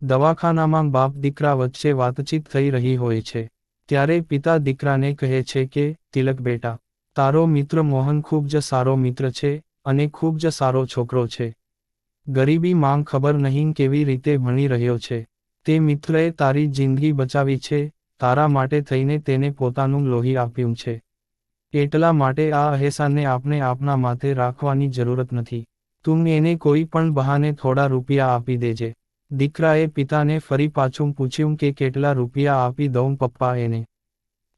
દવાખાનામાં બાપ દીકરા વચ્ચે વાતચીત થઈ રહી હોય છે ત્યારે પિતા દીકરાને કહે છે કે તિલક બેટા, તારો મિત્ર મોહન ખૂબ જ સારો મિત્ર છે અને ખૂબ જ સારો છોકરો છે. ગરીબી માંગ ખબર નહીં કેવી રીતે ભણી રહ્યો છે. તે મિત્રએ તારી જિંદગી બચાવી છે, તારા માટે થઈને તેને પોતાનું લોહી આપ્યું છે. એટલા માટે આ અહેસાનને આપણે આપના માથે રાખવાની જરૂરત નથી. તું એને કોઈ પણ બહાને થોડા રૂપિયા આપી દેજે. દીકરાએ પિતાને ફરી પાછું પૂછ્યું કે કેટલા રૂપિયા આપી દઉં પપ્પા એને.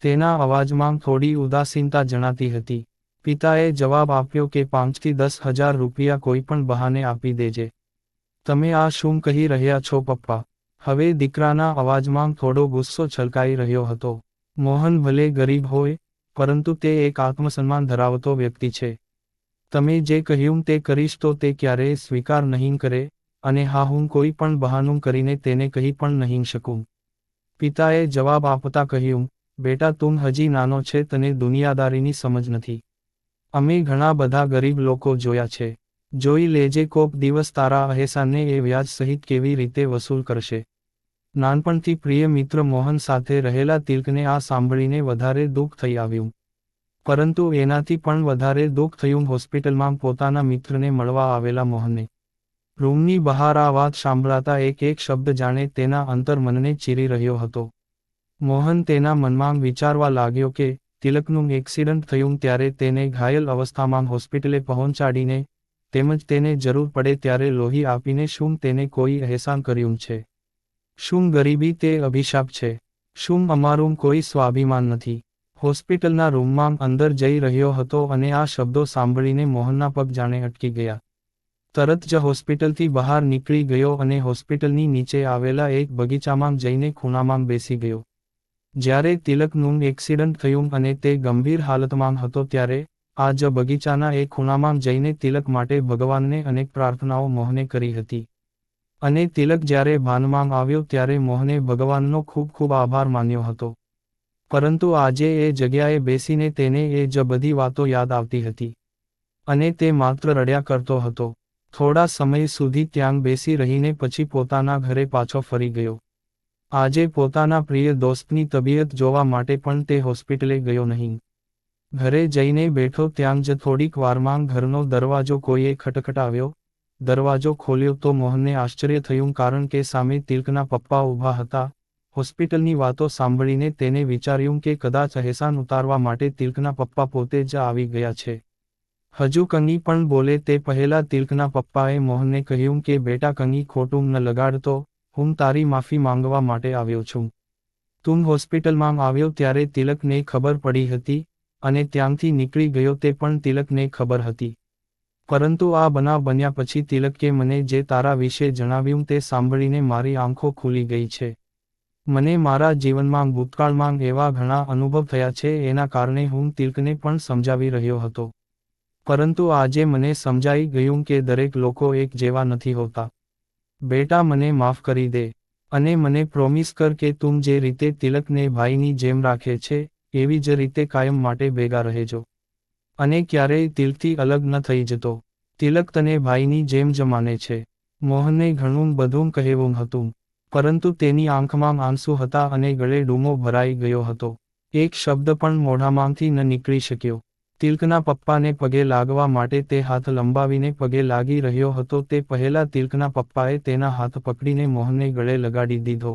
તેના અવાજમાં થોડી ઉદાસીનતા જણાતી હતી. પિતાએ જવાબ આપ્યો કે 5 થી 10,000 રૂપિયા કોઈ પણ બહાને આપી દેજે. તમે આ શું કહી રહ્યા છો પપ્પા? હવે દીકરાના અવાજમાં થોડો ગુસ્સો છલકાઈ રહ્યો હતો. મોહન ભલે ગરીબ હોય, પરંતુ તે એક આત્મસન્માન ધરાવતો વ્યક્તિ છે. તમે જે કહ્યું તે કરીશ તો તે ક્યારેય સ્વીકાર નહીં કરે, અને હા હું કોઈ પણ બહાનું કરીને તેને કહી પણ નહીં શકું. પિતાએ જવાબ આપતા કહ્યું, બેટા તું હજી નાનો છે, તને દુનિયાદારીની સમજ નથી. અમે ઘણા બધા ગરીબ લોકો જોયા છે. જોઈ લેજે કોક દિવસ તારા અહેસાનને એ વ્યાજ સહિત કેવી રીતે વસૂલ કરશે. નાનપણથી પ્રિય મિત્ર મોહન સાથે રહેલા તિલકને આ સાંભળીને વધારે દુઃખ થઈ આવ્યું. પરંતુ એનાથી પણ વધારે દુઃખ થયું હોસ્પિટલમાં પોતાના મિત્રને મળવા આવેલા મોહનને. રૂમની બહાર આ વાત સાંભળાતા એક શબ્દ જાણે તેના અંતર્મનને ચીરી રહ્યો હતો. મોહન તેના મનમાં વિચારવા લાગ્યો કે તિલકનું એક્સિડન્ટ થયું ત્યારે તેને ઘાયલ અવસ્થામાં હોસ્પિટલે પહોંચાડીને, તેમજ તેને જરૂર પડે ત્યારે લોહી આપીને શું તેને કોઈ અહેસાન કર્યું છે? શું ગરીબી તે અભિશાપ છે? શું અમારું કોઈ સ્વાભિમાન નથી? હોસ્પિટલના રૂમમાં અંદર જઈ રહ્યો હતો અને આ શબ્દો સાંભળીને મોહનના પગ જાણે અટકી ગયા. તરત જ હોસ્પિટલથી બહાર નીકળી ગયો અને હોસ્પિટલની નીચે આવેલા એક બગીચામાં જઈને ખૂણામાં બેસી ગયો. જ્યારે તિલકનું એક્સિડન્ટ થયું અને તે ગંભીર હાલતમાં હતો ત્યારે આ જ બગીચાના એક ખૂણામાં જઈને તિલક માટે ભગવાનને અનેક પ્રાર્થનાઓ મોહને કરી હતી. અને તિલક જ્યારે ભાનમાં આવ્યો ત્યારે મોહને ભગવાનનો ખૂબ ખૂબ આભાર માન્યો હતો. પરંતુ આજે એ જગ્યાએ બેસીને તેને એ જ બધી વાતો યાદ આવતી હતી. અને તે માત્ર રડ્યા કરતો હતો. થોડા સમય સુધી ત્યાં બેસી રહીને પછી પોતાના ઘરે પાછો ફરી ગયો. આજે પોતાના પ્રિય દોસ્તની તબિયત જોવા માટે પણ તે હોસ્પિટલે ગયો નહીં. ઘરે જઈને બેઠો ત્યાં જ થોડીક વારમાં ઘરનો દરવાજો કોઈએ ખટખટાવ્યો. દરવાજો ખોલ્યો તો મોહનને આશ્ચર્ય થયું કારણ કે સામે તિલકના પપ્પા ઊભા હતા. હોસ્પિટલની વાતો સાંભળીને તેને વિચાર્યું કે કદાચ અહેસાન ઉતારવા માટે તિલકના પપ્પા પોતે જ આવી ગયા છે. હજુ કંઈ પણ બોલે તે પહેલા તિલકના પપ્પાએ મોહનને કહ્યું કે બેટા કંઈ ખોટું ન લગાડતો, હું તારી માફી માંગવા માટે આવ્યો છું. તું હોસ્પિટલમાં આવ્યો ત્યારે તિલકને ખબર પડી હતી, અને ત્યાંથી નીકળી ગયો તે પણ તિલકને ખબર હતી. પરંતુ આ બનાવ બન્યા પછી તિલકે મને જે તારા વિશે જણાવ્યું તે સાંભળીને મારી આંખો ખુલી ગઈ છે. મને મારા જીવનમાં ભૂતકાળમાં એવા ઘણા અનુભવ થયા છે એના કારણે હું તિલકને પણ સમજાવી રહ્યો હતો. પરંતુ આજે મને સમજાઈ ગયું કે દરેક લોકો એક જેવા નથી હોતા. બેટા મને માફ કરી દે, અને મને પ્રોમિસ કર કે તું જે રીતે તિલકને ભાઈની જેમ રાખે છે, એવી જ રીતે કાયમ માટે ભેગા રહેજો. અને ક્યારેય તિલકથી અલગ ન થઈ જતો. તિલક તને ભાઈની જેમ જ માને છે. મોહનને ઘણું બધું કહેવું હતું, પરંતુ તેની આંખમાં આંસુ હતા અને ગળે ડૂમો ભરાઈ ગયો હતો. એક શબ્દ પણ મોઢામાંથી ન નીકળી શક્યો. તિલકના પપ્પાને પગે લાગવા માટે તે હાથ લંબાવીને પગે લાગી રહ્યો હતો તે પહેલા તિલકના પપ્પાએ તેના હાથ પકડીને મોહનને ગળે લગાડી દીધો.